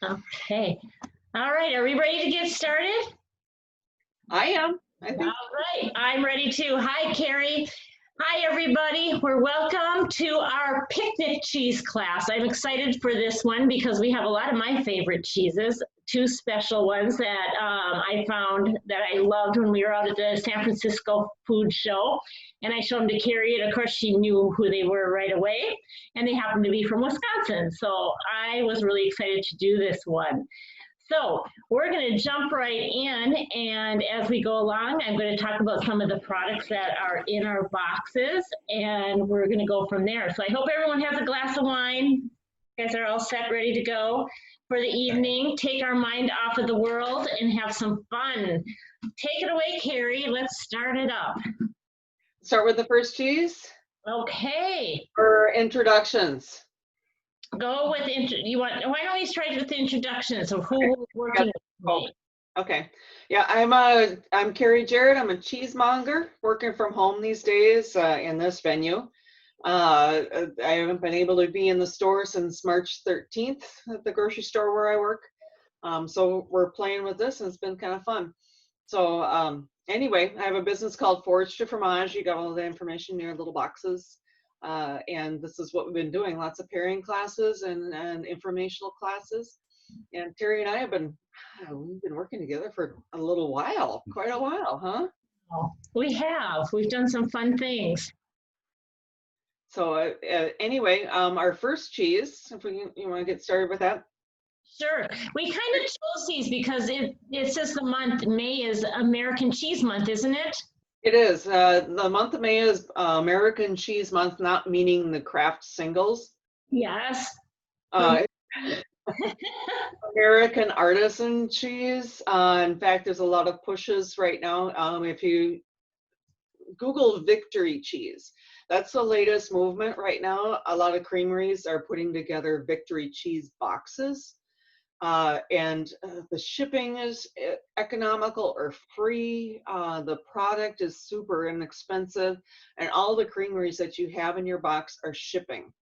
Okay. All right. Are we ready to get started? I am. I think. All right. I'm ready too. Hi, Carrie. Hi, everybody. We're welcome to our picnic cheese class. I'm excited for this one because we have a lot of my favorite cheeses, two special ones that I found that I loved when we were out at the San Francisco food show. And I showed them to Carrie, and of course, she knew who they were right away. And they happened to be from Wisconsin. So I was really excited to do this one. So we're going to jump right in, and as we go along, I'm going to talk about some of the products that are in our boxes, and we're going to go from there. So I hope everyone has a glass of wine. You guys are all set, ready to go for the evening. Take our mind off of the world and have some fun. Take it away, Carrie. Let's start it up. Start with the first cheese. Okay. For introductions. Go with why don't we start with the introduction? So who we're working with? Okay. Yeah, I'm Carrie Jarrett. I'm a cheesemonger working from home these days in this venue. I haven't been able to be in the store since March 13th at the grocery store where I work. So we're playing with this, and it's been kind of fun. So anyway, I have a business called Forage to Fromage. You got all the information in your little boxes. And this is what we've been doing, lots of pairing classes and informational classes. And Terry and I have we've been working together for a little while, quite a while, huh? We have. We've done some fun things. So anyway, our first cheese, if you want to get started with that. Sure. We kind of chose these because it says the month, May is American Cheese Month, isn't it? It is. The month of May is American Cheese Month, not meaning the craft singles. Yes. American artisan cheese. In fact, there's a lot of pushes right now. If you Google Victory cheese, that's the latest movement right now. A lot of creameries are putting together Victory cheese boxes. And the shipping is economical or free. The product is super inexpensive, and all the creameries that you have in your box are shipping.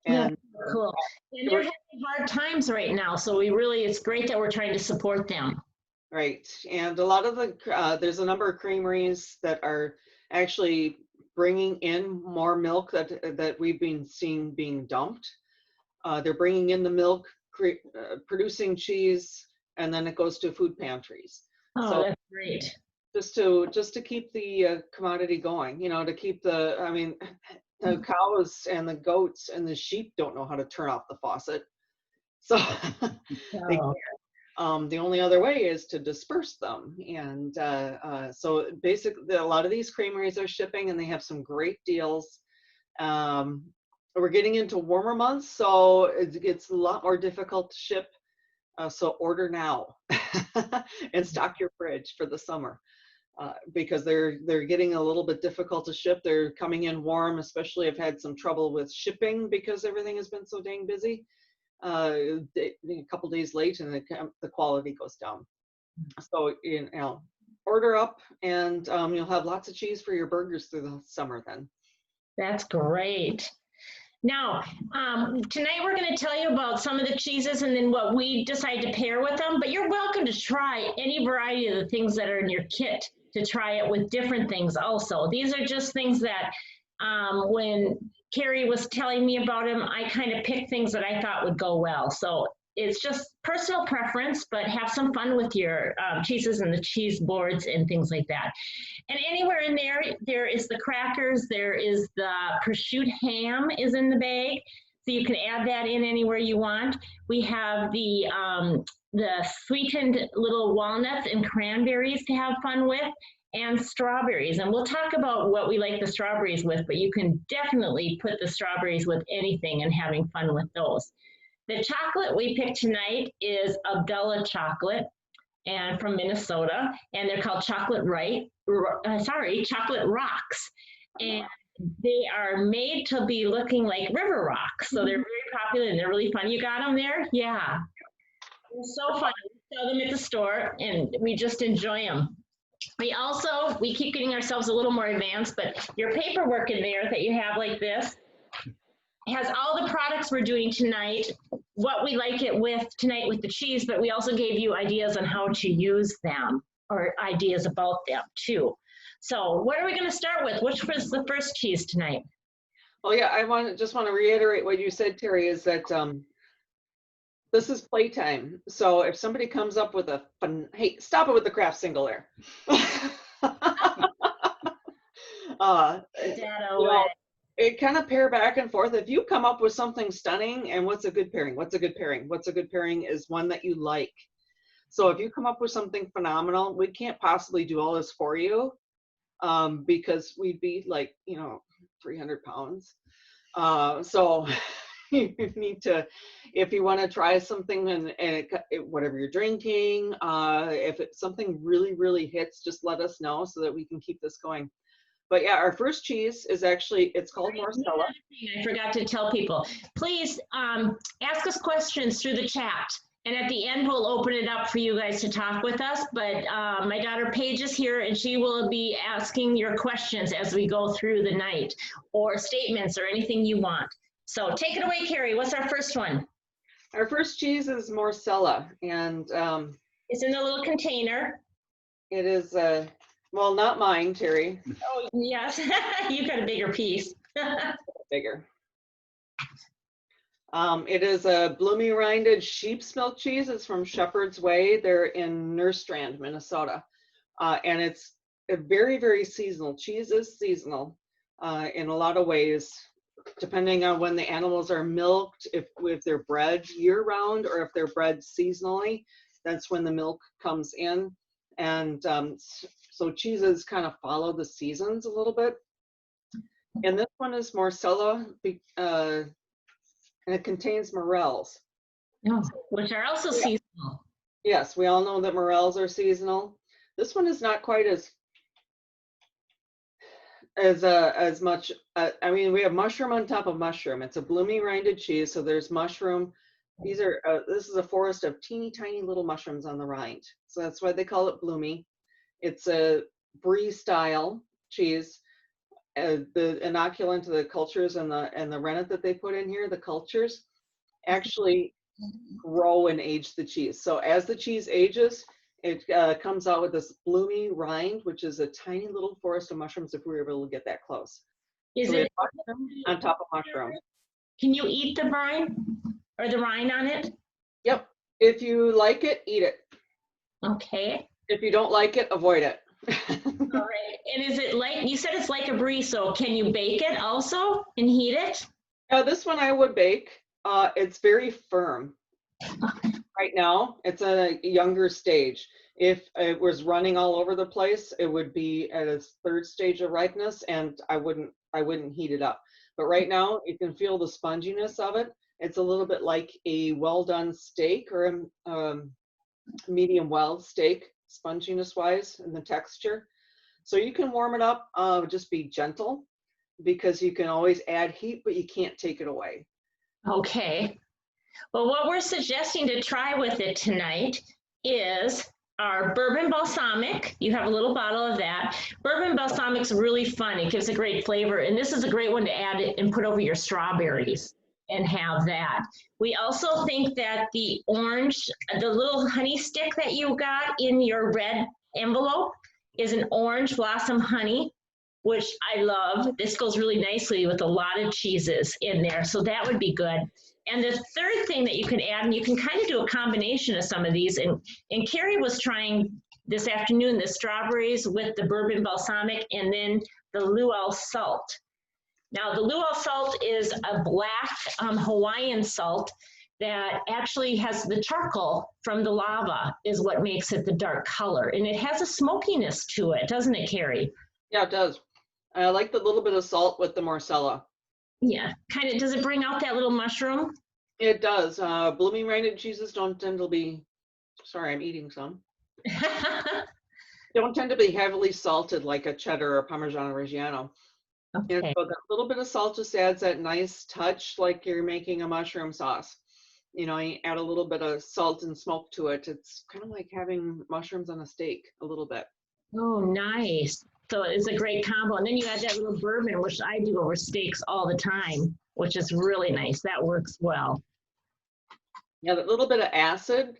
And yeah, cool. And they're having hard times right now, so it's great that we're trying to support them. Right, and a lot of there's a number of creameries that are actually bringing in more milk that we've been seeing being dumped. They're bringing in the milk, producing cheese, and then it goes to food pantries. Oh, so that's great. Just to keep the commodity going, to keep the cows and the goats and the sheep don't know how to turn off the faucet, so they can't. The only other way is to disperse them, and so basically a lot of these creameries are shipping, and they have some great deals. We're getting into warmer months, so it gets a lot more difficult to ship. So order now and stock your fridge for the summer because they're getting a little bit difficult to ship. They're coming in warm, especially I've had some trouble with shipping because everything has been so dang busy. A couple days late, and the quality goes down. So order up, and you'll have lots of cheese for your burgers through the summer then. That's great. Now, tonight we're going to tell you about some of the cheeses and then what we decide to pair with them, but you're welcome to try any variety of the things that are in your kit to try it with different things also. These are just things that when Carrie was telling me about them, I kind of picked things that I thought would go well. So it's just personal preference, but have some fun with your cheeses and the cheese boards and things like that. And anywhere in there, there is the crackers, there is the prosciutto ham is in the bag, so you can add that in anywhere you want. We have the sweetened little walnuts and cranberries to have fun with, and strawberries. And we'll talk about what we like the strawberries with, but you can definitely put the strawberries with anything and having fun with those. The chocolate we picked tonight is Abdullah chocolate, and from Minnesota, and they're called chocolate rocks, and they are made to be looking like river rocks. So they're very popular and they're really fun. You got them there? Yeah. They're so fun. We sell them at the store and we just enjoy them. We keep getting ourselves a little more advanced, but your paperwork in there that you have like this has all the products we're doing tonight what we like it with tonight with the cheese, but we also gave you ideas on how to use them or ideas about them too. So what are we going to start with? Which was the first cheese tonight? Oh yeah, just want to reiterate what you said, Terry, is that this is playtime. So if somebody comes up with hey, stop it with the craft single there. It kind of pair back and forth. If you come up with something stunning, and what's a good pairing? What's a good pairing? What's a good pairing is one that you like. So if you come up with something phenomenal, we can't possibly do all this for you because we'd be like, 300 pounds. So you need to, if you want to try something and whatever you're drinking, if something really, really hits, just let us know so that we can keep this going. But yeah, our first cheese is actually, it's called Marcella. I forgot to tell people, please ask us questions through the chat. And at the end, we'll open it up for you guys to talk with us. But my daughter Paige is here and she will be asking your questions as we go through the night, or statements or anything you want. So take it away, Carrie. What's our first one? Our first cheese is Marcella. And it's in a little container. It is, well, not mine, Terry. Oh, yes. You got a bigger piece. Bigger. It is a Bloomy Rinded sheep's milk cheese. It's from Shepherd's Way. They're in Nerstrand, Minnesota. And it's a very, very seasonal. Cheese is seasonal in a lot of ways, depending on when the animals are milked, if they're bred year-round or if they're bred seasonally, that's when the milk comes in. And so cheeses kind of follow the seasons a little bit. And this one is Marcella, and it contains morels. Oh, which are also seasonal. Yes, we all know that morels are seasonal. This one is not quite as much. I mean, we have mushroom on top of mushroom. It's a Bloomy Rinded cheese, so there's mushroom. These are this is a forest of teeny tiny little mushrooms on the rind, so that's why they call it Bloomy. It's a brie style cheese. The inoculant, the cultures, and the rennet that they put in here, the cultures actually grow and age the cheese. So as the cheese ages, it comes out with this bloomy rind, which is a tiny little forest of mushrooms if we were able to get that close. Is it on top of mushroom? Can you eat the brine or the rind on it? Yep. If you like it, eat it. Okay. If you don't like it, avoid it. All right. And is it like, you said it's like a brie, so can you bake it also and heat it? This one I would bake. It's very firm. Right now, it's a younger stage. If it was running all over the place, it would be at its third stage of ripeness, and I wouldn't heat it up. But right now, you can feel the sponginess of it. It's a little bit like a well-done steak or a medium well steak, sponginess-wise, and the texture. So you can warm it up, just be gentle, because you can always add heat, but you can't take it away. Okay. Well, what we're suggesting to try with it tonight is our Bourbon Balsamic. You have a little bottle of that. Bourbon Balsamic's really fun. It gives a great flavor, and this is a great one to add it and put over your strawberries and have that. We also think that the orange, the little honey stick that you got in your red envelope is an orange blossom honey, which I love. This goes really nicely with a lot of cheeses in there, so that would be good. And the third thing that you can add, and you can kind of do a combination of some of these, and Carrie was trying this afternoon the strawberries with the Bourbon Balsamic and then the luau salt. Now the luau salt is a black Hawaiian salt that actually has the charcoal from the lava is what makes it the dark color. And it has a smokiness to it, doesn't it, Carrie? Yeah, it does. I like the little bit of salt with the Marcella. Yeah, kind of, does it bring out that little mushroom? It does. Bloomy Rinded cheeses don't tend to be, sorry, I'm eating some. Don't tend to be heavily salted like a cheddar or Parmigiano Reggiano. Okay. And so that little bit of salt just adds that nice touch, like you're making a mushroom sauce. You know, you add a little bit of salt and smoke to it. It's kind of like having mushrooms on a steak a little bit. Oh, nice. So it's a great combo. And then you add that little bourbon, which I do over steaks all the time, which is really nice. That works well. Yeah, that little bit of acid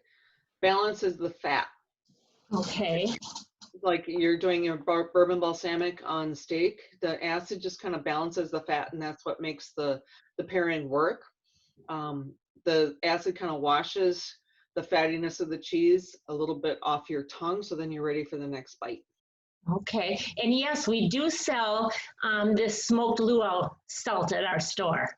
balances the fat. Okay. Like you're doing your bourbon balsamic on steak, the acid just kind of balances the fat, and that's what makes the pairing work. The acid kind of washes the fattiness of the cheese a little bit off your tongue, so then you're ready for the next bite. Okay. And yes, we do sell this smoked luau salt at our store.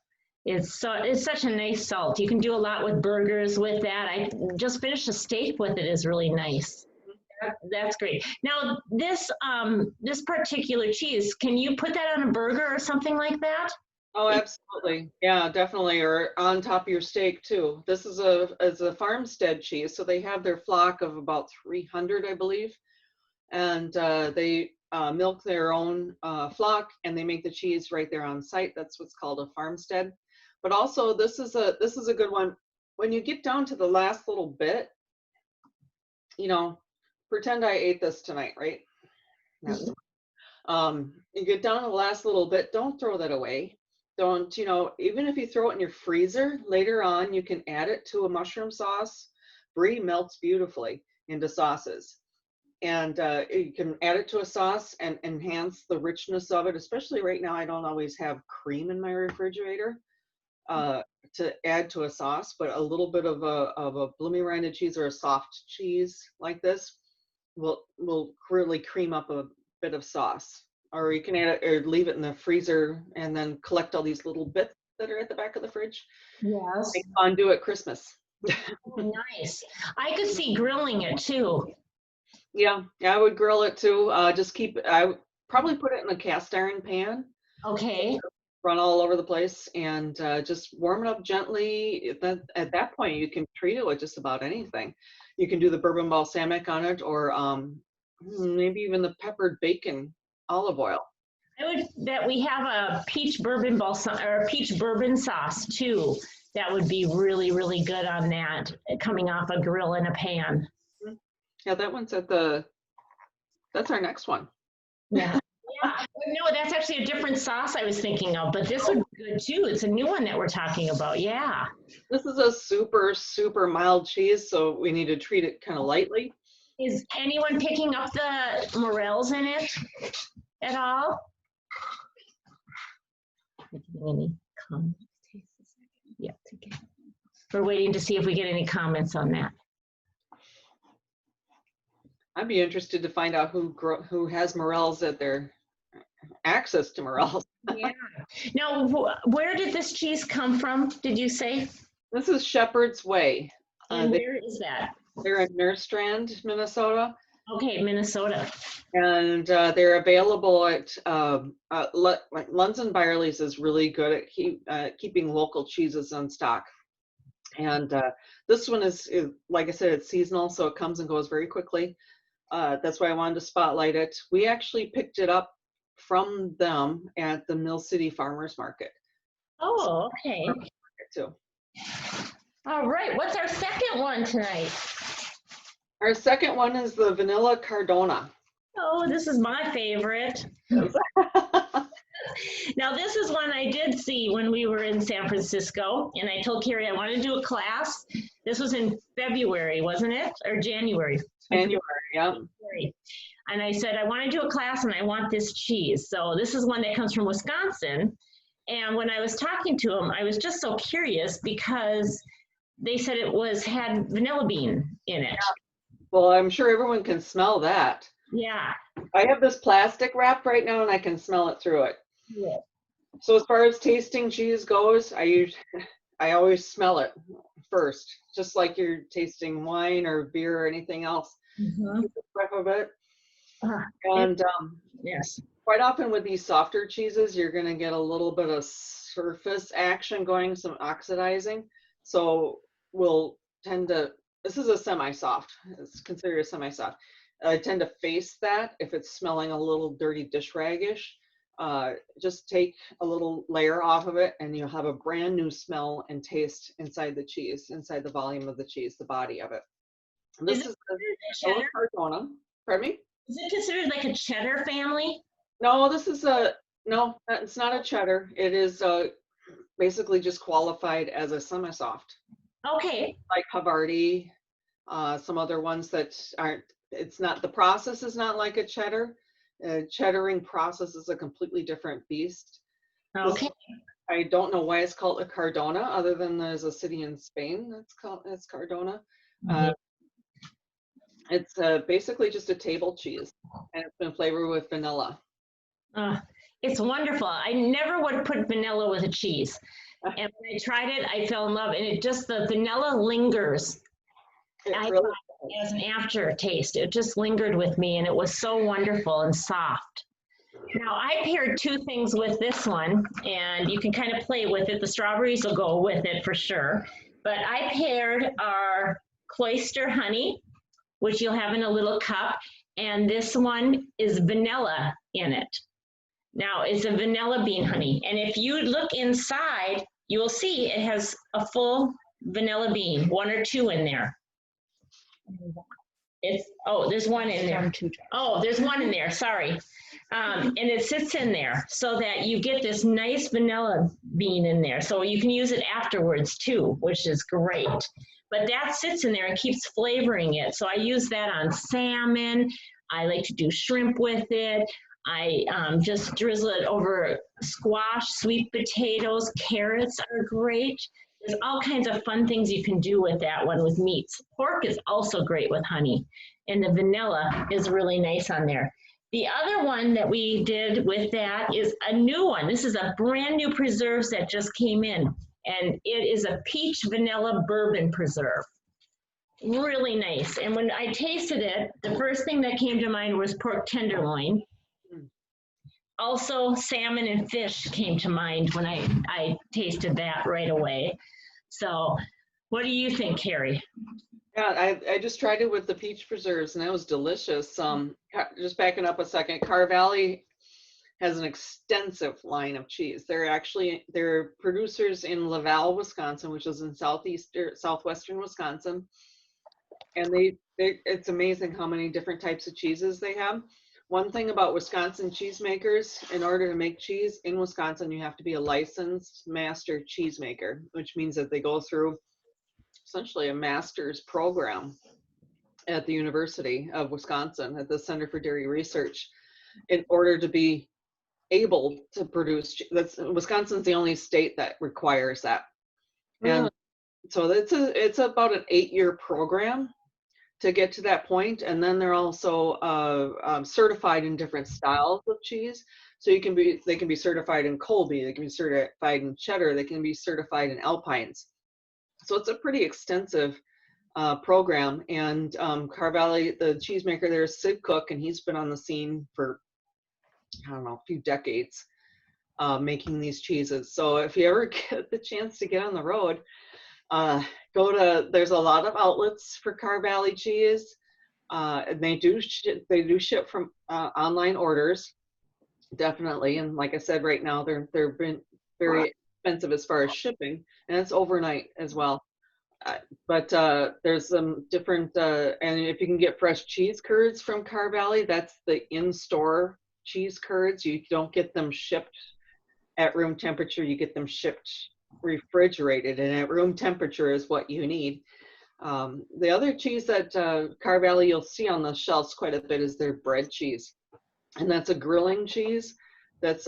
It's such a nice salt. You can do a lot with burgers with that. I just finished a steak with it. Is really nice. That's great. Now this particular cheese, can you put that on a burger or something like that? Oh, absolutely. Yeah, definitely. Or on top of your steak too. This is a Farmstead cheese, so they have their flock of about 300, I believe, and they milk their own flock, and they make the cheese right there on site. That's what's called a farmstead. But also, this is a good one. When you get down to the last little bit, you know, pretend I ate this tonight, right? You get down to the last little bit, don't throw that away. Don't, even if you throw it in your freezer, later on you can add it to a mushroom sauce. Brie melts beautifully into sauces. And you can add it to a sauce and enhance the richness of it, especially right now. I don't always have cream in my refrigerator to add to a sauce, but a little bit of a Bloomy rinded cheese or a soft cheese like this will really cream up a bit of sauce. Or you can add it or leave it in the freezer and then collect all these little bits that are at the back of the fridge. Yes. Make fondue at Christmas. Nice. I could see grilling it too. Yeah, I would grill it too. I would probably put it in a cast iron pan. Okay. Run all over the place and just warm it up gently. At that point, you can treat it with just about anything. You can do the bourbon balsamic on it, or maybe even the peppered bacon olive oil. I would bet we have a peach bourbon balsam or a peach bourbon sauce too. That would be really, really good on that, coming off a grill in a pan. Yeah, that one's that's our next one. Yeah. Yeah. No, that's actually a different sauce I was thinking of, but this would be good too. It's a new one that we're talking about. Yeah. This is a super, super mild cheese, so we need to treat it kind of lightly. Is anyone picking up the morels in it at all? Any comments? Yeah. We're waiting to see if we get any comments on that. I'd be interested to find out who has morels at their access to morels. Yeah. Now, where did this cheese come from? Did you say? This is Shepherd's Way. And where is that? They're in Nerstrand, Minnesota. Okay, Minnesota. And they're available at Lunds and Byerly's is really good at keeping local cheeses in stock. And this one is, like I said, it's seasonal, so it comes and goes very quickly. That's why I wanted to spotlight it. We actually picked it up from them at the Mill City Farmers Market. Oh, okay. Too. All right, what's our second one tonight? Our second one is the vanilla Cardona. Oh, this is my favorite. Now, this is one I did see when we were in San Francisco, and I told Carrie I wanted to do a class. This was in February, wasn't it? Or January? January, yeah. And I said, I want to do a class and I want this cheese. So this is one that comes from Wisconsin. And when I was talking to them, I was just so curious because they said it had vanilla bean in it. Yeah. Well, I'm sure everyone can smell that. Yeah. I have this plastic wrap right now and I can smell it through it. Yeah. So as far as tasting cheese goes, I always smell it first, just like you're tasting wine or beer or anything else. Mm-hmm. Breath of it. And yes, quite often with these softer cheeses, you're going to get a little bit of surface action going, some oxidizing. So we'll tend to, this is a semi-soft, it's considered a semi-soft. I tend to face that if it's smelling a little dirty dish ragish. Just take a little layer off of it and you'll have a brand new smell and taste inside the cheese, inside the volume of the cheese, the body of it. And this is the Cardona. Pardon me? Is it considered like a cheddar family? No, this is no, it's not a cheddar. It is basically just qualified as a semi-soft. Okay. like Havarti, some other ones that aren't, it's not, the process is not like a cheddar. Cheddaring process is a completely different beast. This, Okay. I don't know why it's called a Cardona, other than there's a city in Spain that's called, it's Cardona. Mhm. It's basically just a table cheese, and it's been flavored with vanilla. Uh, it's wonderful. I never would put vanilla with a cheese. And when I tried it, I fell in love. And it just, the vanilla lingers. It I really thought does. as an aftertaste, it just lingered with me and it was so wonderful and soft. Now I paired two things with this one and you can kind of play with it. The strawberries will go with it for sure. But I paired our cloister honey, which you'll have in a little cup. And this one is vanilla in it. Now it's a vanilla bean honey. And if you look inside, you will see it has a full vanilla bean, one or two in there. It's, oh, there's one in there. Oh, there's one in there, sorry. And it sits in there so that you get this nice vanilla bean in there. So you can use it afterwards too, which is great. But that sits in there and keeps flavoring it. So I use that on salmon. I like to do shrimp with it. I just drizzle it over squash, sweet potatoes, carrots are great. There's all kinds of fun things you can do with that one with meats. Pork is also great with honey, and the vanilla is really nice on there. The other one that we did with that is a new one. This is a brand new preserves that just came in, and it is a peach vanilla bourbon preserve. Really nice. And when I tasted it, the first thing that came to mind was pork tenderloin. Also, salmon and fish came to mind when I tasted that right away. So, what do you think, Carrie? Yeah, I just tried it with the peach preserves and that was delicious. Just backing up a second, Car Valley has an extensive line of cheese. They're producers in Laval, Wisconsin, which is in southwestern Wisconsin. And it's amazing how many different types of cheeses they have. One thing about Wisconsin cheesemakers, in order to make cheese in Wisconsin, you have to be a licensed master cheesemaker, which means that they go through essentially a master's program at the University of Wisconsin at the Center for Dairy Research in order to be able to produce. Wisconsin's the only state that requires that. And so it's about an 8-year program to get to that point, and then they're also certified in different styles of cheese. So they can be certified in Colby, they can be certified in cheddar, they can be certified in Alpines. So it's a pretty extensive program. And Car Valley, the cheesemaker there is Sid Cook, and he's been on the scene for, I don't know, a few decades making these cheeses. So if you ever get the chance to get on the road, there's a lot of outlets for Car Valley cheese. And they do ship from online orders, definitely. And like I said, right now they're been very expensive as far as shipping, and it's overnight as well. But there's some different, and if you can get fresh cheese curds from Car Valley, that's the in-store cheese curds. You don't get them shipped at room temperature, you get them shipped refrigerated, and at room temperature is what you need. The other cheese that Car Valley you'll see on the shelves quite a bit is their bread cheese, and that's a grilling cheese. That's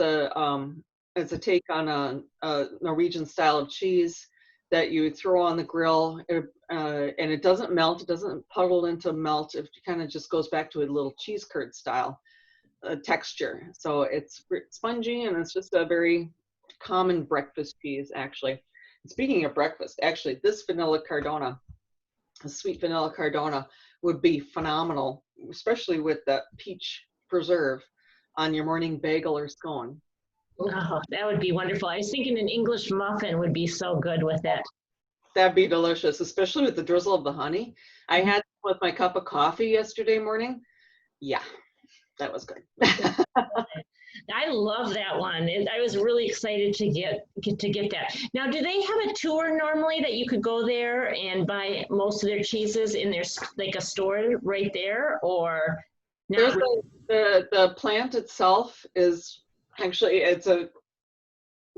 it's a take on a Norwegian style of cheese that you throw on the grill, and it doesn't melt, it doesn't puddle into melt. It kind of just goes back to a little cheese curd style texture. So it's spongy, and it's just a very common breakfast cheese, actually. And speaking of breakfast, actually, this vanilla Cardona, a sweet vanilla Cardona, would be phenomenal, especially with the peach preserve on your morning bagel or scone. Oh, that would be wonderful. I was thinking an English muffin would be so good with it. That'd be delicious, especially with the drizzle of the honey. I had with my cup of coffee yesterday morning. Yeah, that was good. I love that one. I was really excited to get that. Now, do they have a tour normally that you could go there and buy most of their cheeses in their, like a store right there, or not? The plant itself is actually, it's a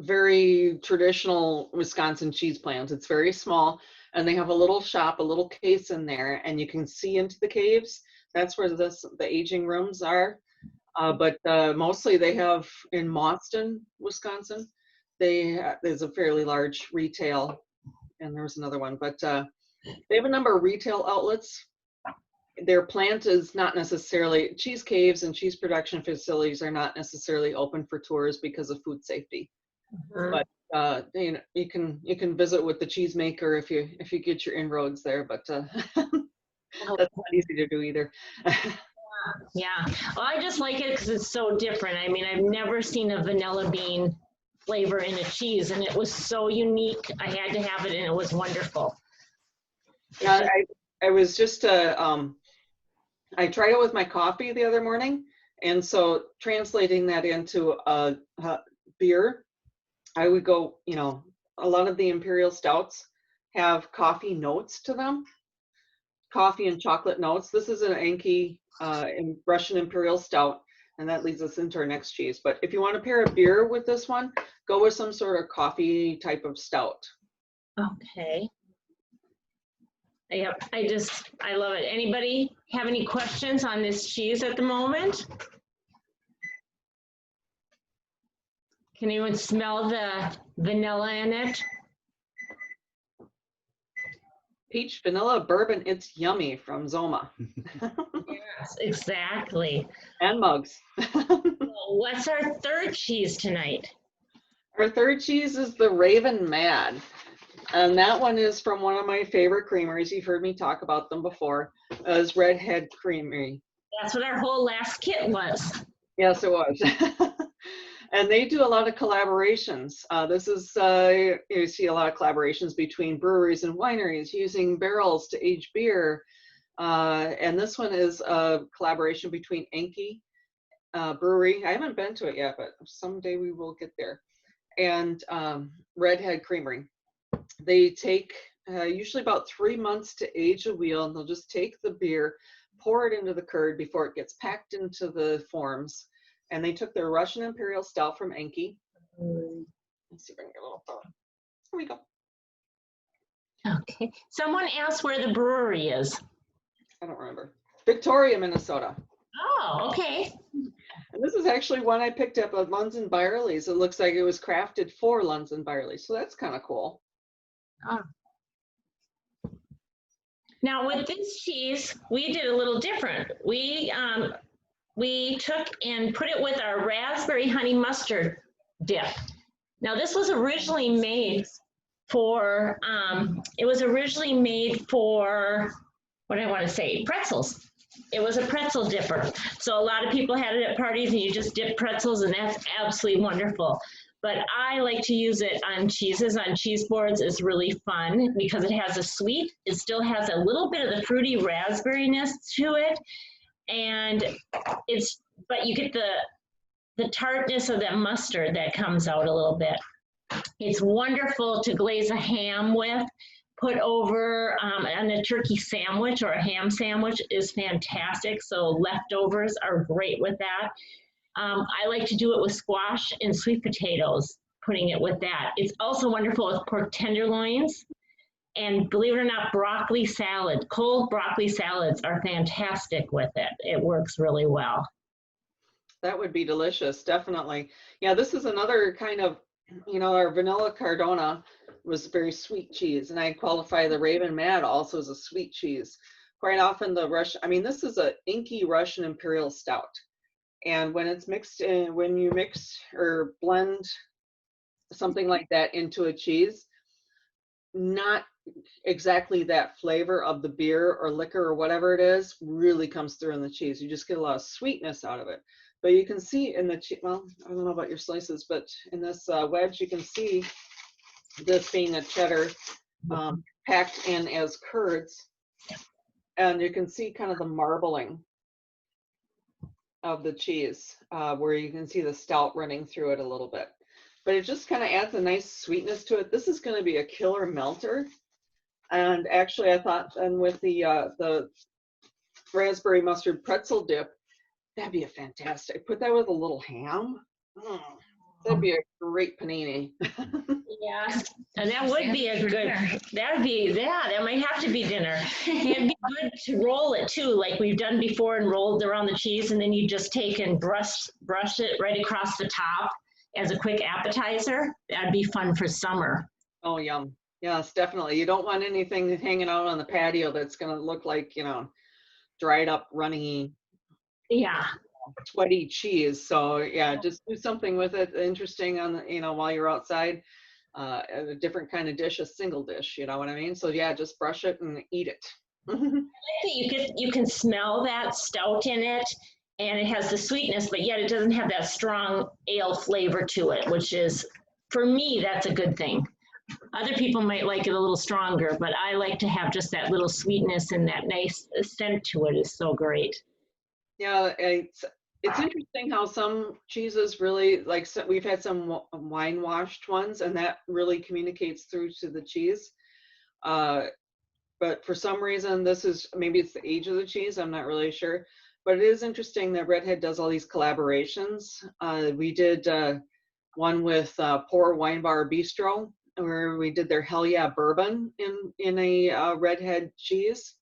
very traditional Wisconsin cheese plant. It's very small. and they have a little shop, a little case in there, and you can see into the caves. That's where the aging rooms are. But mostly they have in Mauston, Wisconsin. There's a fairly large retail, and there's another one, but they have a number of retail outlets. Their plant is not necessarily, cheese caves and cheese production facilities are not necessarily open for tours because of food safety. But you know, you can visit with the cheesemaker if you get your inroads there, but that's not easy to do either. Yeah, well, I just like it because it's so different. I mean, I've never seen a vanilla bean flavor in a cheese, and it was so unique. I had to have it, and it was wonderful. Yeah, I was just I tried it with my coffee the other morning, and so translating that into a beer, I would go, you know, a lot of the imperial stouts have coffee notes to them, coffee and chocolate notes. This is an Yankee Russian imperial stout, and that leads us into our next cheese. But if you want to pair a beer with this one, go with some sort of coffee type of stout. Okay. Yep, I love it. Anybody have any questions on this cheese at the moment? Can anyone smell the vanilla in it? Peach vanilla bourbon, it's yummy from Zoma. Yes, exactly. And mugs. What's our third cheese tonight? Our third cheese is the Raven Mad. And that one is from one of my favorite creameries. You've heard me talk about them before. It's Redhead Creamery. That's what our whole last kit was. Yes, it was. And they do a lot of collaborations. This is, you see a lot of collaborations between breweries and wineries using barrels to age beer. And this one is a collaboration between Yankee Brewery. I haven't been to it yet, but someday we will get there. And Redhead Creamery. They take usually about 3 months to age a wheel, and they'll just take the beer, pour it into the curd before it gets packed into the forms. And they took their Russian Imperial Stout from Yankee. Let's see if I can get a little thought. Here we go. Okay. Someone asked where the brewery is. I don't remember. Victoria, Minnesota. Oh, okay. And this is actually one I picked up at Lunds and Byerly's. It looks like it was crafted for Lunds and Byerly's, so that's kind of cool. Oh. Now with this cheese, we did a little different. We took and put it with our raspberry honey mustard dip. Now this was originally made for, what do I want to say, pretzels. It was a pretzel dipper. So a lot of people had it at parties and you just dip pretzels, and that's absolutely wonderful. But I like to use it on cheeses, on cheese boards. It's really fun because it has a sweet, it still has a little bit of the fruity raspberryness to it. And but you get the tartness of that mustard that comes out a little bit. It's wonderful to glaze a ham with. Put over on a turkey sandwich or a ham sandwich is fantastic. So leftovers are great with that. I like to do it with squash and sweet potatoes, putting it with that. It's also wonderful with pork tenderloins. And believe it or not, broccoli salad, cold broccoli salads are fantastic with it. It works really well. That would be delicious, definitely. Yeah, this is another kind of, you know, our vanilla Cardona was very sweet cheese, and I qualify the Raven Mad also as a sweet cheese. Quite often this is a inky Russian Imperial Stout. And when it's mixed in, when you mix or blend something like that into a cheese, not exactly that flavor of the beer or liquor or whatever it is really comes through in the cheese. You just get a lot of sweetness out of it. But you can see in the cheese, well, I don't know about your slices, but in this wedge, you can see this being a cheddar packed in as curds. And you can see kind of the marbling of the cheese where you can see the stout running through it a little bit. But it just kind of adds a nice sweetness to it. This is going to be a killer melter. And actually I thought, and with the raspberry mustard pretzel dip, that'd be a fantastic. Put that with a little ham. That'd be a great panini. Yeah, and that would be a good, that would be, yeah, that might have to be dinner. It'd be good to roll it too, like we've done before and rolled around the cheese, and then you just take and brush it right across the top as a quick appetizer. That'd be fun for summer. Oh, yum. Yes, definitely. You don't want anything hanging out on the patio that's going to look like, dried up, runny, Yeah. sweaty cheese. So yeah, just do something with it interesting on, while you're outside. A different kind of dish, a single dish, you know what I mean? So yeah, just brush it and eat it. You can smell that stout in it, and it has the sweetness, but yet it doesn't have that strong ale flavor to it, which is, for me, that's a good thing. Other people might like it a little stronger, but I like to have just that little sweetness, and that nice scent to it is so great. Yeah, it's interesting how some cheeses really, like, so we've had some wine washed ones, and that really communicates through to the cheese. But for some reason, maybe it's the age of the cheese, I'm not really sure. But it is interesting that Redhead does all these collaborations. We did one with Pour Wine Bar Bistro, where we did their Hell Yeah Bourbon in a Redhead cheese.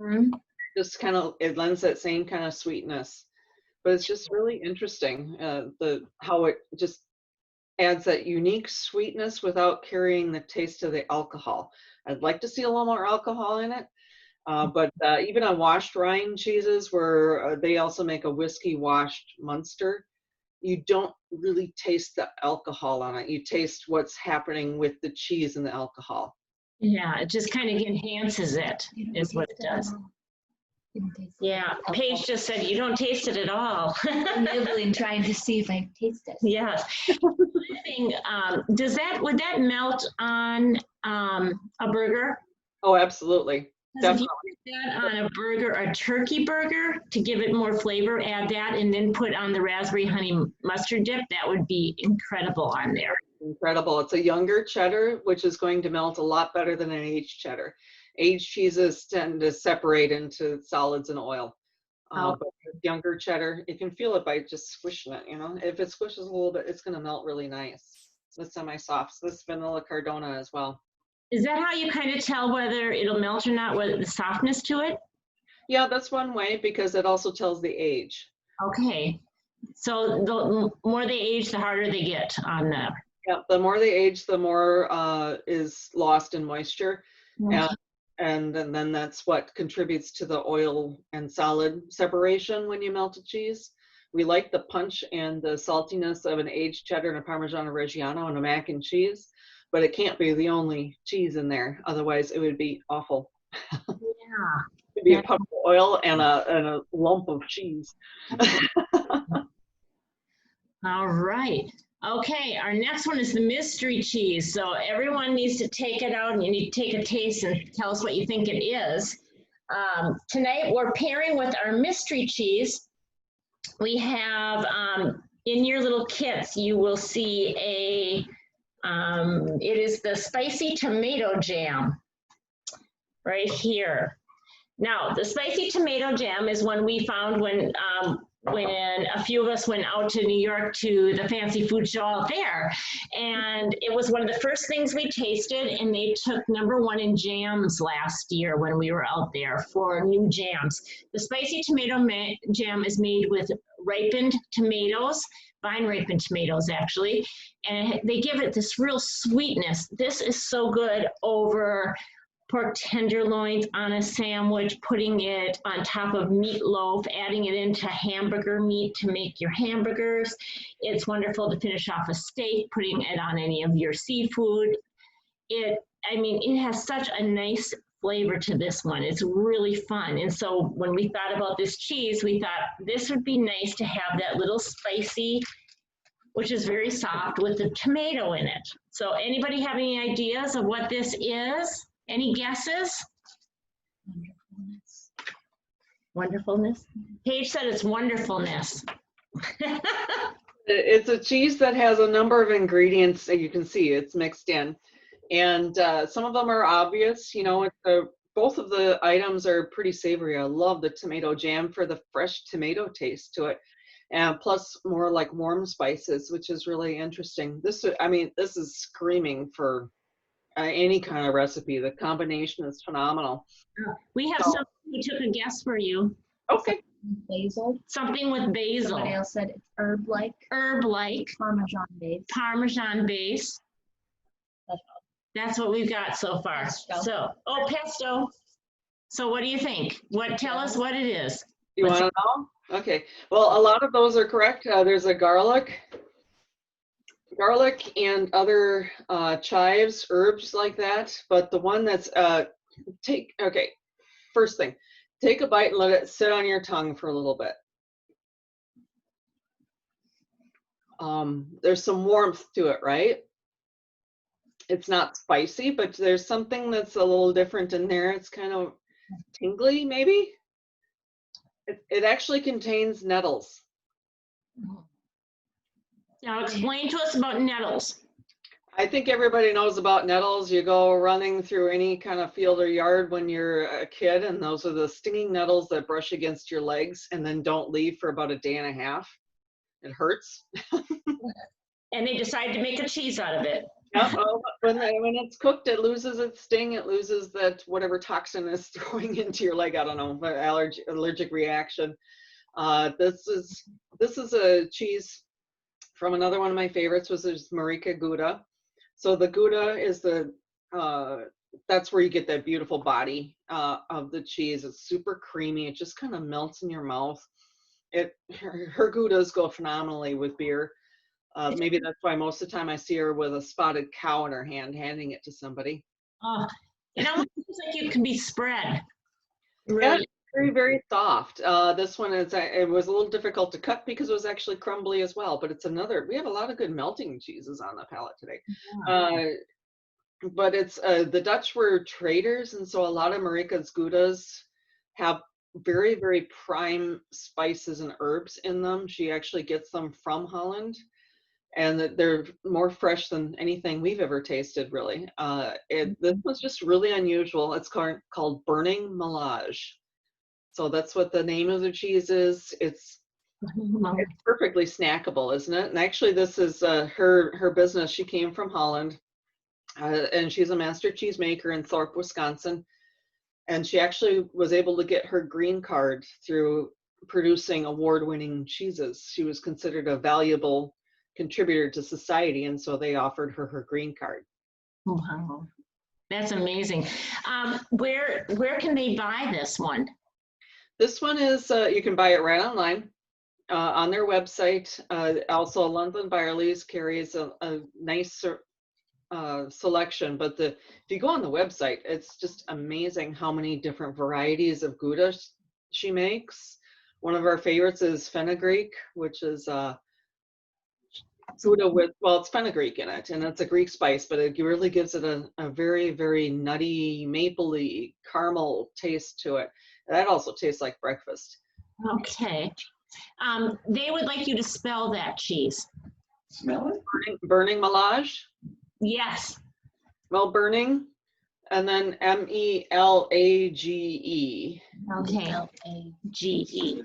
Mm-hmm. Just kind of, it lends that same kind of sweetness. But it's just really interesting how it just adds that unique sweetness without carrying the taste of the alcohol. I'd like to see a little more alcohol in it. But even on washed rind cheeses, where they also make a whiskey washed Munster, you don't really taste the alcohol on it. You taste what's happening with the cheese and the alcohol. Yeah, it just kind of enhances it, is what it does. Yeah, Paige just said you don't taste it at all. I'm nibbling, trying to see if I taste it. Yes. Would that melt on a burger? Oh, absolutely. If you put that on a burger, a turkey burger, to give it more flavor, add that, and then put on the raspberry honey mustard dip, that would be incredible on there. Incredible. It's a younger cheddar, which is going to melt a lot better than an aged cheddar. Aged cheeses tend to separate into solids and oil. But younger cheddar, you can feel it by just squishing it, If it squishes a little bit, it's going to melt really nice. It's semi-soft. This vanilla Cardona as well. Is that how you kind of tell whether it'll melt or not, with the softness to it? Yeah, that's one way, because it also tells the age. Okay. So the more they age, the harder they get on that. Yeah, the more they age, the more is lost in moisture. Okay. And then that's what contributes to the oil and solid separation when you melt a cheese. We like the punch and the saltiness of an aged cheddar and a Parmigiano Reggiano and a mac and cheese, but it can't be the only cheese in there. Otherwise, it would be awful. Yeah. It'd be a puff of oil and a lump of cheese. All right. Okay, our next one is the mystery cheese. So everyone needs to take it out, and you need to take a taste and tell us what you think it is. Tonight we're pairing with our mystery cheese. We have in your little kits, you will see it is the spicy tomato jam right here. Now, the spicy tomato jam is one we found when a few of us went out to New York to the fancy food show out there. And it was one of the first things we tasted, and they took #1 in jams last year when we were out there for new jams. The spicy tomato jam is made with ripened tomatoes, vine ripened tomatoes actually, and they give it this real sweetness. This is so good over pork tenderloins on a sandwich, putting it on top of meatloaf, adding it into hamburger meat to make your hamburgers. It's wonderful to finish off a steak, putting it on any of your seafood. It has such a nice flavor to this one. It's really fun. And so when we thought about this cheese, we thought this would be nice to have that little spicy, which is very soft, with the tomato in it. So anybody have any ideas of what this is? Any guesses? Wonderfulness. Wonderfulness? Paige said it's wonderfulness. It's a cheese that has a number of ingredients that you can see. It's mixed in. And some of them are obvious. Both of the items are pretty savory. I love the tomato jam for the fresh tomato taste to it. and plus more like warm spices, which is really interesting. This is screaming for any kind of recipe. The combination is phenomenal. We have So- something who took a guess for you. Okay. Basil. Something with basil. Somebody else said it's herb-like. Herb-like. Parmesan base. Parmesan base. That's what we've got so far. Pesto. So, pesto. So what do you think? Tell us what it is. You want to know? Okay. Well, a lot of those are correct. There's a garlic and other chives, herbs like that. But the one that's first thing, take a bite and let it sit on your tongue for a little bit. There's some warmth to it, right? It's not spicy, but there's something that's a little different in there. It's kind of tingly, maybe. It actually contains nettles. Now explain to us about nettles. I think everybody knows about nettles. You go running through any kind of field or yard when you're a kid, and those are the stinging nettles that brush against your legs and then don't leave for about a day and a half. It hurts. And they decide to make a cheese out of it. Yep. Well, when it's cooked, it loses its sting. It loses that whatever toxin is throwing into your leg. I don't know, allergic reaction. This is a cheese from another one of my favorites, was Marika Gouda. So the Gouda is that's where you get that beautiful body of the cheese. It's super creamy. It just kind of melts in your mouth. Her Goudas go phenomenally with beer. Maybe that's why most of the time I see her with a spotted cow in her hand, handing it to somebody. It almost feels like it can be spread. Really. Yeah, very, very soft. This one it was a little difficult to cut because it was actually crumbly as well, but we have a lot of good melting cheeses on the palette today. Yeah. But it's, the Dutch were traders, and so a lot of Marika's Goudas have very, very prime spices and herbs in them. She actually gets them from Holland, and they're more fresh than anything we've ever tasted, really. This was just really unusual. It's called Burning Melange. So that's what the name of the cheese is. It's perfectly snackable, isn't it? And actually, this is her business. She came from Holland, and she's a master cheesemaker in Thorpe, Wisconsin. And she actually was able to get her green card through producing award-winning cheeses. She was considered a valuable contributor to society, and so they offered her green card. Wow, that's amazing. Where can they buy this one? This one is, you can buy it right online on their website. Also, London Barley's carries a nice selection, but if you go on the website, it's just amazing how many different varieties of Gouda she makes. One of our favorites is fenugreek, which is Gouda with, well, it's fenugreek in it, and it's a Greek spice, but it really gives it a very, very nutty, mapley, caramel taste to it. That also tastes like breakfast. Okay. They would like you to spell that cheese. Smell it? Burning Melange? Yes. Well, burning, and then Melage. Okay. L-A-G-E.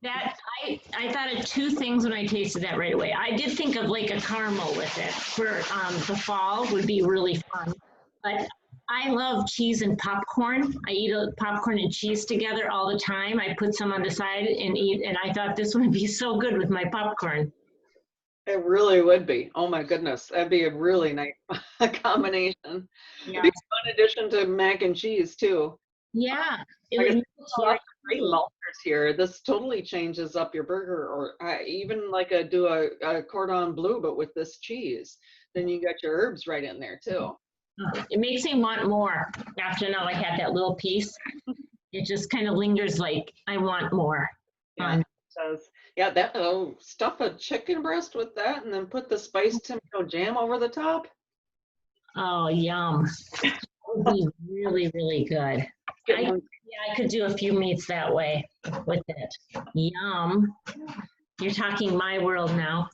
That I thought of two things when I tasted that right away. I did think of like a caramel with it for the fall would be really fun. But I love cheese and popcorn. I eat popcorn and cheese together all the time. I put some on the side and eat, and I thought this would be so good with my popcorn. It really would be. Oh my goodness, that'd be a really nice combination. Yeah. It'd be a fun addition to mac and cheese too. Yeah, it would. A lot of great melters here. This totally changes up your burger, or even like do a cordon bleu, but with this cheese. Then you got your herbs right in there too. It makes me want more. After now I had that little piece, it just kind of lingers like I want more. Yeah, it does. Yeah, stuff a chicken breast with that, and then put the spiced tomato jam over the top. Oh, yum! It would be really, really good. I could do a few meats that way with it. Yum! You're talking my world now.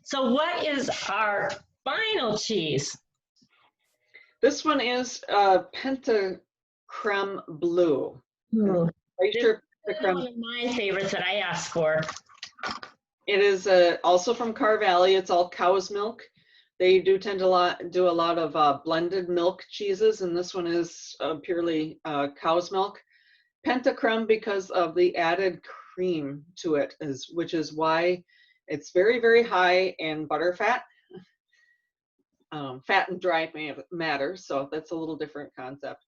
So what is our final cheese? This one is Penta Creme Bleu. Hmm. White This sugar is creme. one of my favorites that I asked for. It is also from Car Valley. It's all cow's milk. They do tend to do a lot of blended milk cheeses, and this one is purely cow's milk. Penta creme because of the added cream to it, which is why it's very, very high in butter fat. Fat and dry matter, so that's a little different concept.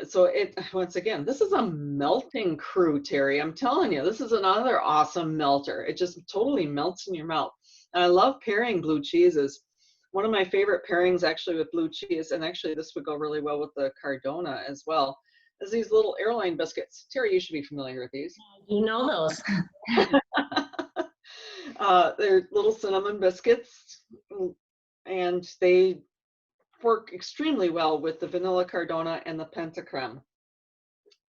So once again, this is a melting crew, Terry. I'm telling you, this is another awesome melter. It just totally melts in your mouth. And I love pairing blue cheeses. One of my favorite pairings actually with blue cheese, and actually this would go really well with the Cardona as well, is these little airline biscuits. Terry, you should be familiar with these. You know those. They're little cinnamon biscuits, and they work extremely well with the vanilla Cardona and the Penta creme.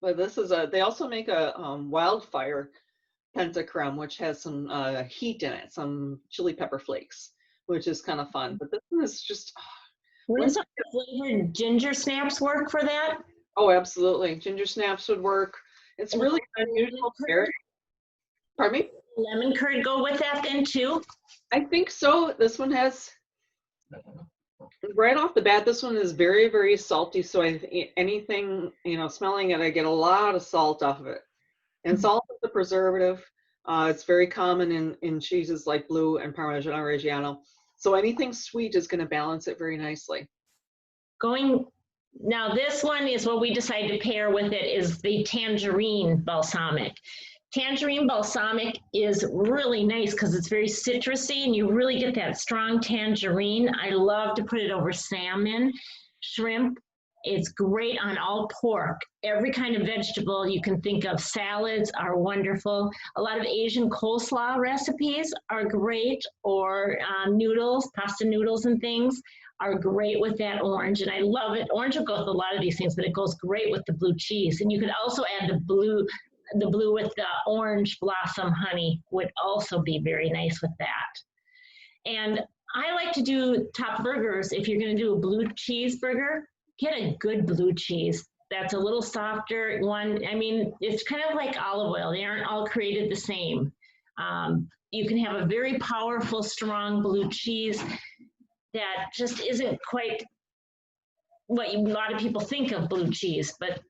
But this is they also make a wildfire Penta creme, which has some heat in it, some chili pepper flakes, which is kind of fun. But this one is just, Would some flavored ginger snaps work for that? oh, absolutely. Ginger snaps would work. It's really unusual. Pardon me? Lemon curd go with that then too? I think so. This one has, right off the bat, this one is very, very salty. So anything, smelling it, I get a lot of salt off of it. And salt is a preservative. It's very common in cheeses like Blue and Parmigiano Reggiano. So anything sweet is going to balance it very nicely. Now this one is what we decided to pair with it is the Tangerine Balsamic. Tangerine Balsamic is really nice because it's very citrusy and you really get that strong tangerine. I love to put it over salmon, shrimp. It's great on all pork. Every kind of vegetable you can think of. Salads are wonderful. A lot of Asian coleslaw recipes are great, or noodles, pasta noodles and things are great with that orange, and I love it. Orange will go with a lot of these things, but it goes great with the blue cheese. And you could also add the blue with the orange blossom honey would also be very nice with that. And I like to do top burgers. If you're going to do a blue cheeseburger, get a good blue cheese that's a little softer one. I mean, it's kind of like olive oil. They aren't all created the same. You can have a very powerful, strong blue cheese that just isn't quite what a lot of people think of blue cheese, but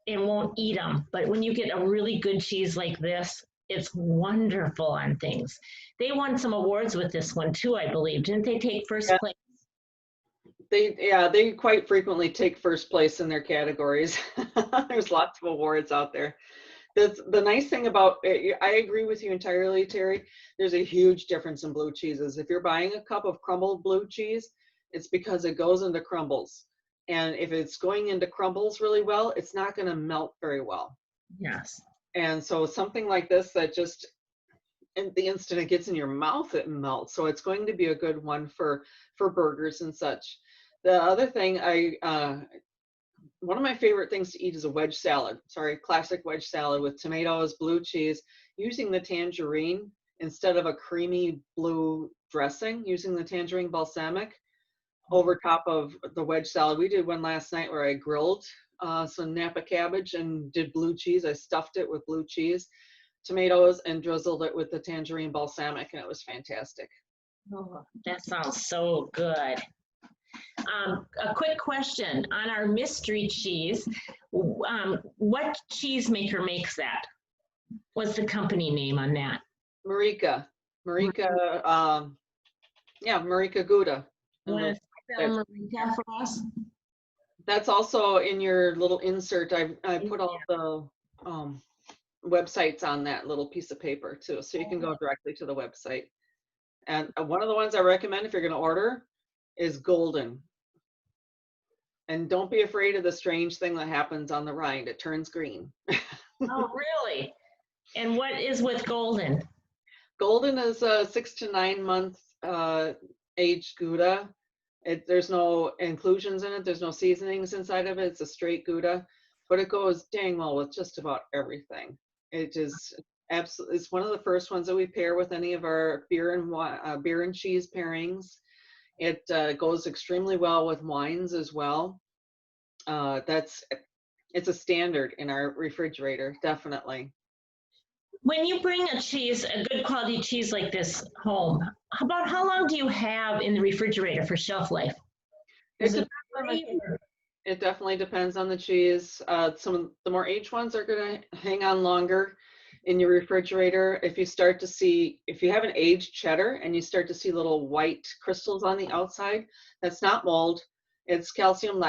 it won't eat them. But when you get a really good cheese like this, it's wonderful on things. They won some awards with this one too, I believe. Didn't they take first place? They quite frequently take first place in their categories. There's lots of awards out there. The nice thing about it, I agree with you entirely, Terry. There's a huge difference in blue cheeses. If you're buying a cup of crumbled blue cheese, it's because it goes into crumbles. And if it's going into crumbles really well, it's not going to melt very well. Yes. And so something like this that just, in the instant it gets in your mouth, it melts. So it's going to be a good one for burgers and such. The other thing one of my favorite things to eat is a wedge salad. Sorry, classic wedge salad with tomatoes, blue cheese, using the tangerine instead of a creamy blue dressing, using the tangerine balsamic over top of the wedge salad. We did one last night where I grilled some Napa cabbage and did blue cheese. I stuffed it with blue cheese, tomatoes, and drizzled it with the tangerine balsamic, and it was fantastic. Oh, that sounds so good. A quick question on our mystery cheese. What cheesemaker makes that? What's the company name on that? Marika Gouda. You want to spell Marika for us? That's also in your little insert. I put all the websites on that little piece of paper too, so you can go directly to the website. And one of the ones I recommend if you're going to order is golden. And don't be afraid of the strange thing that happens on the rind. It turns green. Oh, really? And what is with golden? Golden is a 6 to 9 month aged Gouda. There's no inclusions in it. There's no seasonings inside of it. It's a straight Gouda, but it goes dang well with just about everything. It is absolutely. It's one of the first ones that we pair with any of our beer and cheese pairings. It goes extremely well with wines as well. That's it's a standard in our refrigerator, definitely. When you bring a cheese, a good quality cheese like this home, about how long do you have in the refrigerator for shelf life? It Is it depends on the free cheese. or- It definitely depends on the cheese. Some of the more aged ones are going to hang on longer in your refrigerator. If you have an aged cheddar and you start to see little white crystals on the outside, that's not mold. It's calcium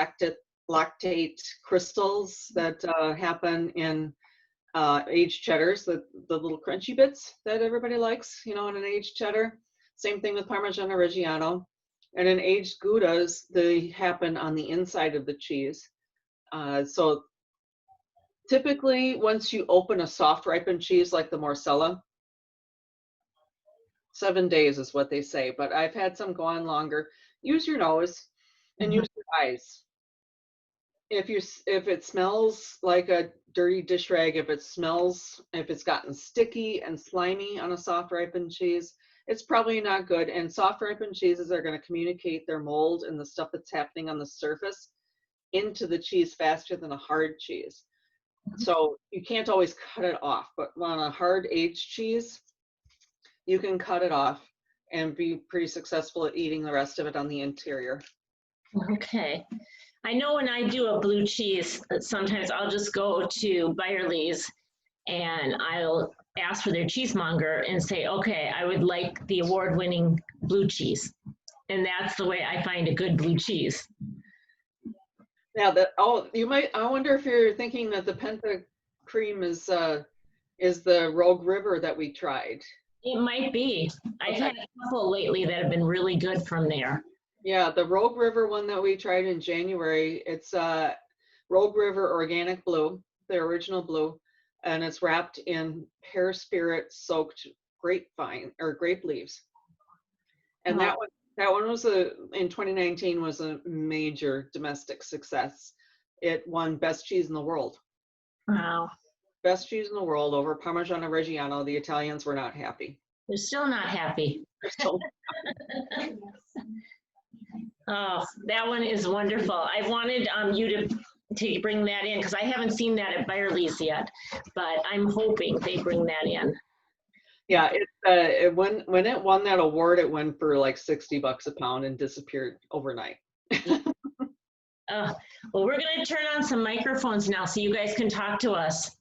lactate crystals that happen in aged cheddars, the little crunchy bits that everybody likes, in an aged cheddar. Same thing with Parmesan Reggiano. And in aged Goudas, they happen on the inside of the cheese. So typically, once you open a soft ripened cheese like the Morcella, 7 days is what they say, but I've had some go on longer. Use your nose and use your eyes. If it smells like a dirty dish rag, if it's gotten sticky and slimy on a soft ripened cheese, it's probably not good. And soft ripened cheeses are going to communicate their mold and the stuff that's happening on the surface into the cheese faster than a hard cheese. So you can't always cut it off, but on a hard aged cheese, you can cut it off and be pretty successful at eating the rest of it on the interior. Okay. I know when I do a blue cheese, sometimes I'll just go to Byerly's and I'll ask for their cheesemonger and say, okay, I would like the award-winning blue cheese. And that's the way I find a good blue cheese. Now I wonder if you're thinking that the Penta Creme is the Rogue River that we tried. It might be. I've had a couple lately that have been really good from there. Yeah, the Rogue River one that we tried in January, it's Rogue River Organic Blue, the original blue, and it's wrapped in pear spirit soaked grapevine or grape leaves. And that one was in 2019 was a major domestic success. It won best cheese in the world. Wow. Best cheese in the world over Parmesan Reggiano. The Italians were not happy. They're still not happy. They're still Oh, that one is wonderful. I wanted you to bring that in because I haven't seen that at Byerly's yet, but I'm hoping they bring that in. Yeah, when it won that award, it went for like $60 a pound and disappeared overnight. Well, we're going to turn on some microphones now so you guys can talk to us.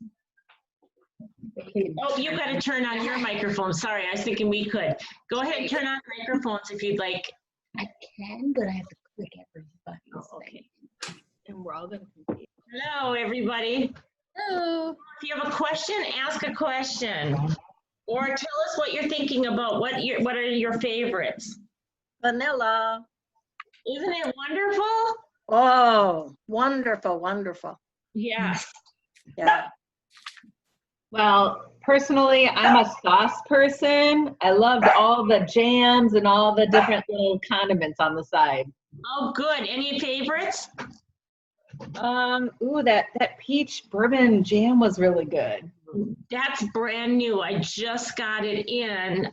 Oh, you got to turn on your microphone. Sorry, I was thinking we could. Go ahead and turn on microphones if you'd like. I can, but I have to click everybody's Okay. thing. And we're all going to compete. Hello, everybody. Hello. If you have a question, ask a question. Or tell us what you're thinking about. What are your favorites? Vanilla. Isn't it wonderful? Oh, wonderful, wonderful. Yes. Yeah. Well, personally, I'm a sauce person. I loved all the jams and all the different little condiments on the side. Oh, good. Any favorites? Ooh, that peach bourbon jam was really good. That's brand new. I just got it in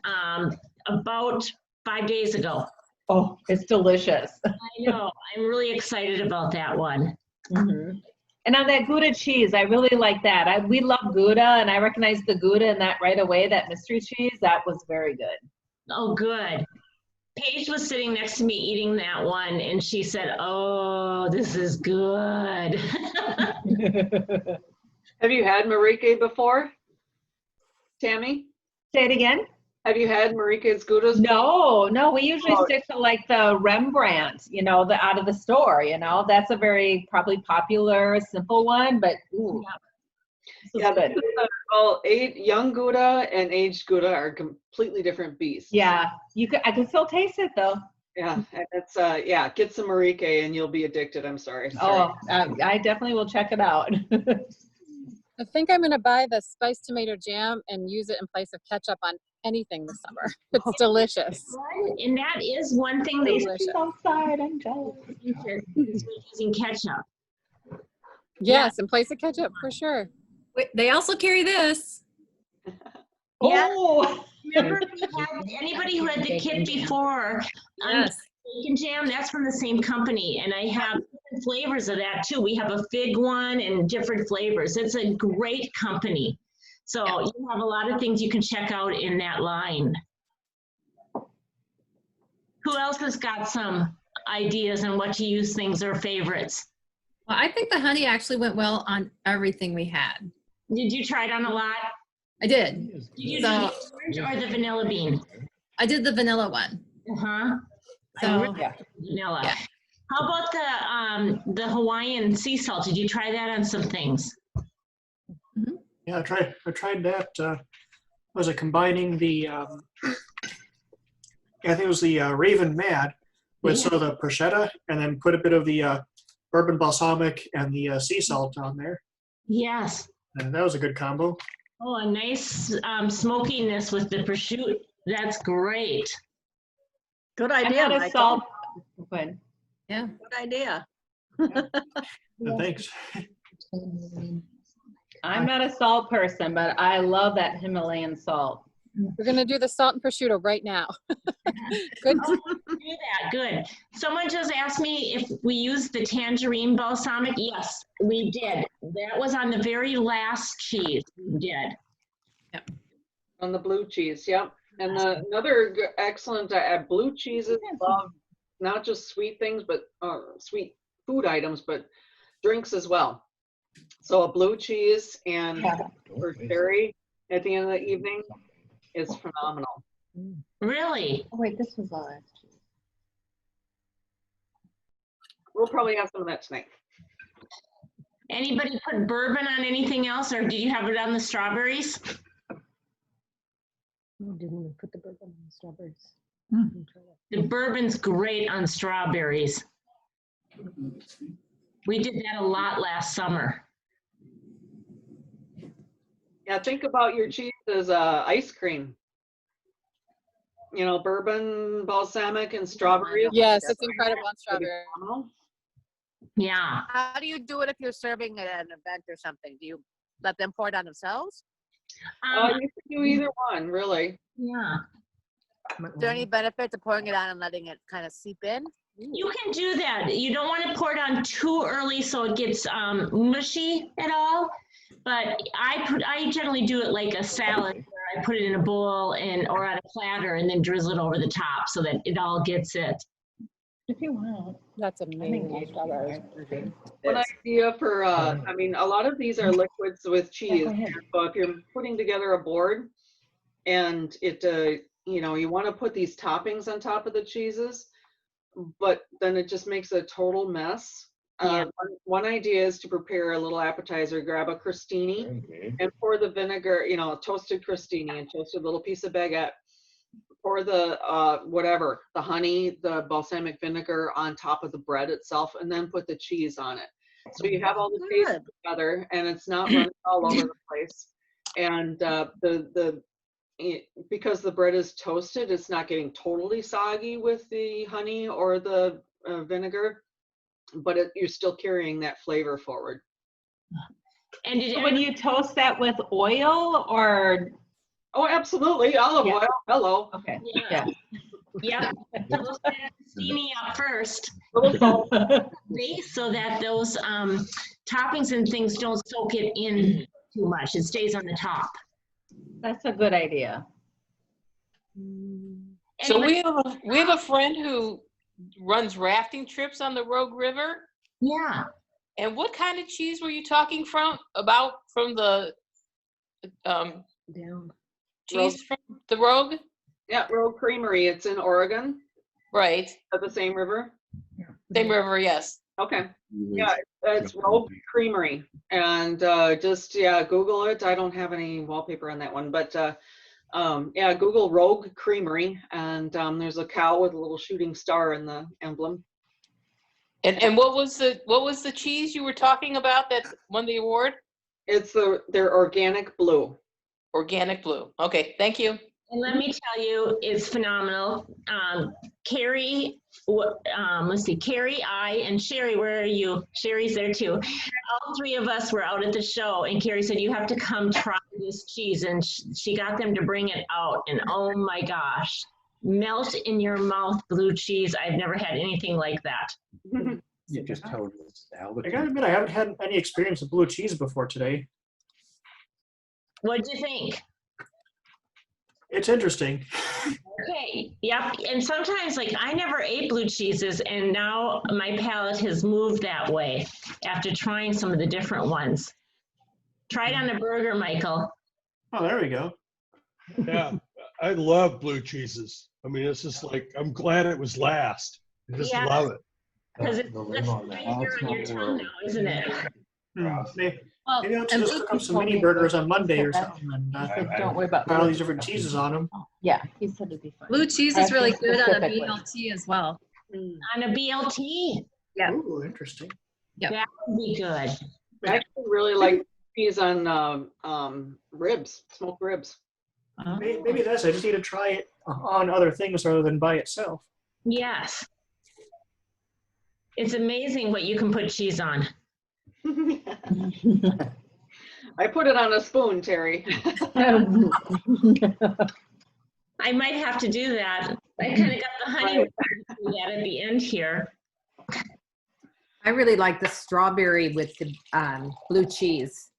about 5 days ago. Oh, it's delicious. I know. I'm really excited about that one. Mm-hmm. And on that Gouda cheese, I really like that. We love Gouda, and I recognized the Gouda in that right away, that mystery cheese. That was very good. Oh, good. Paige was sitting next to me eating that one, and she said, oh, this is good. Have you had Marika before, Tammy? Say it again? Have you had Marika's Goudas? No, we usually stick to like the Rembrandt, the out of the store, That's a very probably popular, simple one, but ooh. Yeah, good. Well, young Gouda and aged Gouda are completely different beasts. Yeah, I can still taste it though. Yeah, and it's get some Marika and you'll be addicted. I'm sorry. Oh, I definitely will check it out. I think I'm going to buy the spiced tomato jam and use it in place of ketchup on anything this summer. It's delicious. And that is one thing they Delicious. Outside, I'm jealous. using ketchup. Yes, in place of ketchup for sure. Wait, they also carry this. Yeah. Oh, Remember, anybody who had the kit before, Yes. bacon jam, that's from the same company. And I have different flavors of that too. We have a fig one and different flavors. It's a great company. So you have a lot of things you can check out in that line. Who else has got some ideas on what to use things or favorites? Well, I think the honey actually went well on everything we had. Did you try it on a lot? I did. Did you do the orange or the vanilla bean? I did the vanilla one. Uh-huh. I So, really like vanilla. yeah. How about the Hawaiian sea salt? Did you try that on some things? Yeah, I tried that. Was it combining the, I think it was the Raven Mad with some of the prosciutto, and then put a bit of the Bourbon Balsamic and the sea salt on there. Yes. And that was a good combo. Oh, a nice smokiness with the prosciutto. That's great. Good I'm idea, not a Michael. salt. Good. Yeah. Good idea. Thanks. I'm not a salt person, but I love that Himalayan salt. We're gonna do the salt and prosciutto right now. Good. Oh, do that. Good. Someone just asked me if we used the Tangerine Balsamic. Yes, we did. That was on the very last cheese. We did. On the blue cheese, yep. And another excellent blue cheeses love not just sweet things, but sweet food items, but drinks as well. So a blue cheese and or cherry at the end of the evening is phenomenal. Really? Oh, wait, this was the last. We'll probably have some of that tonight. Anybody put bourbon on anything else, or did you have it on the strawberries? No, didn't even put the bourbon on the strawberries. The bourbon's great on strawberries. We did that a lot last summer. Yeah, think about your cheese as ice cream. You know, bourbon, balsamic, and strawberry. Yes, it's incredible on strawberry. Phenomenal. Yeah. How do you do it if you're serving at an event or something? Do you let them pour it on themselves? You can do either one, really. Yeah. Is there any benefit to pouring it on and letting it kind of seep in? You can do that. You don't want to pour it on too early so it gets mushy at all. But I generally do it like a salad where I put it in a bowl or on a platter and then drizzle it over the top so that it all gets it. If you want. That's amazing on strawberries. One idea for, I mean, a lot of these are liquids with cheese. So if you're putting together a board and it, you know, you want to put these toppings on top of the cheeses, but then it just makes a total mess. One idea is to prepare a little appetizer. Grab a crostini and pour the vinegar, you know, a toasted crostini and toasted little piece of baguette. Pour the whatever, the honey, the balsamic vinegar on top of the bread itself, and then put the cheese on it. So you have all the taste together, and it's not running all over the place. And because the bread is toasted, it's not getting totally soggy with the honey or the vinegar, but you're still carrying that flavor forward. And So when you toast that with oil or? Oh, absolutely. Olive oil. Hello. Okay. Yeah. Yep. Toast that steamy up first. So that those toppings and things don't soak it in too much. It stays on the top. That's a good idea. So we have a friend who runs rafting trips on the Rogue River. Yeah. And what kind of cheese were you talking about from the cheese from the Rogue? Yeah, Rogue Creamery. It's in Oregon. Right. At the same river? Same river, yes. Okay. Yeah, it's Rogue Creamery. And just, Google it. I don't have any wallpaper on that one, but Google Rogue Creamery. And there's a cow with a little shooting star in the emblem. And what was the cheese you were talking about that won the award? It's their organic blue. Organic blue. Okay, thank you. And let me tell you, it's phenomenal. Carrie, let's see, Carrie, I, and Sherry, where are you? Sherry's there too. All three of us were out at the show, and Carrie said, you have to come try this cheese. And she got them to bring it out, and oh my gosh, melt in your mouth blue cheese. I've never had anything like that. You just told us I altitude. gotta admit, I haven't had any experience with blue cheese before today. What'd you think? It's interesting. Okay, yep. And sometimes, like, I never ate blue cheeses, and now my palate has moved that way after trying some of the different ones. Try it on a burger, Michael. Oh, there we go. Yeah, I love blue cheeses. I mean, it's just like, I'm glad it was last. I just Yeah. love it. Because it's They'll that's live on the right here on your outside tongue world. now, isn't it? Maybe Well, I'll and just blue cook up cheese some told mini me- burgers on Monday or something and Don't worry about try all these different cheeses on them. Yeah, he said it'd be fine. Blue cheese I is really think good on a specifically. BLT as well. On a BLT, Yeah. Ooh, interesting. that would be good. I actually really like cheese on ribs, smoked ribs. Maybe that's. I just need to try it on other things rather than by itself. Yes. It's amazing what you can put cheese on. I put it on a spoon, Terry. I might have to do that. I kind of got the honey Right. to do that at the end here. I really like the strawberry with the blue cheese.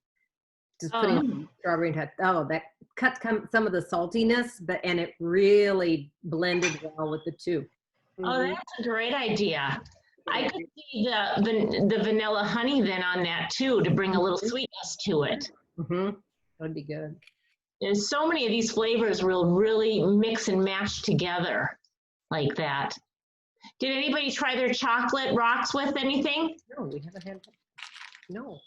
Just putting some strawberry in it. Oh, that cut some of the saltiness, and it really blended well with the two. Oh, that's a great idea. I could see the vanilla honey then on that too, to bring a little sweetness to it. That'd be good. There's so many of these flavors will really mix and match together like that. Did anybody try their chocolate rocks with anything? No, we haven't had. No.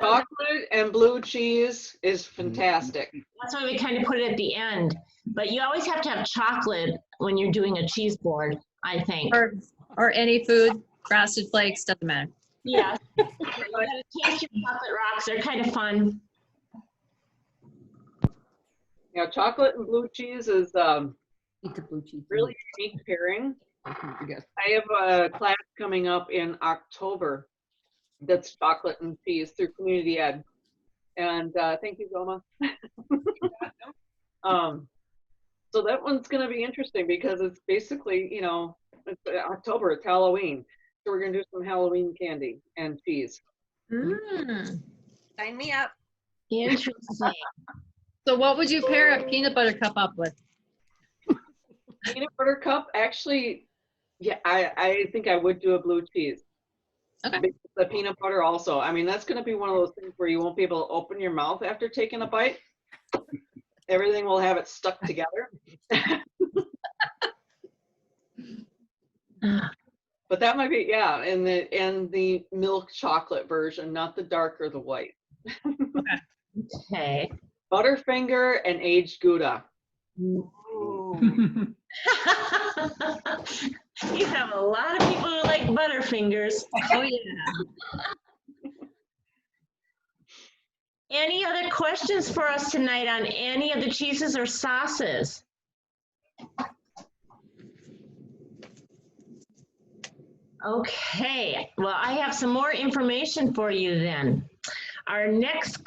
Chocolate and blue cheese is fantastic. That's why we kind of put it at the end. But you always have to have chocolate when you're doing a cheese board, I think. Or any food, frosted flakes, doesn't matter. Yeah. You gotta taste your chocolate rocks. They're kind of fun. Yeah, chocolate and blue cheese is Eat the blue cheese. really unique pairing. I have a class coming up in October that's chocolate and cheese through community ed. And thank you, Zoma. So that one's going to be interesting because it's basically, you know, it's October, it's Halloween. So we're going to do some Halloween candy and cheese. Sign me up. Interesting. So what would you pair a peanut butter cup up with? Peanut butter cup, actually, yeah, I think I would do a blue cheese. Okay. The peanut butter also. I mean, that's going to be one of those things where you won't be able to open your mouth after taking a bite. Everything will have it stuck together. But that might be, yeah, and the milk chocolate version, not the dark or the white. Okay. Butterfinger and aged Gouda. You have a lot of people who like Butterfingers. Oh, yeah. Any other questions for us tonight on any of the cheeses or sauces? Okay, well, I have some more information for you then. Our next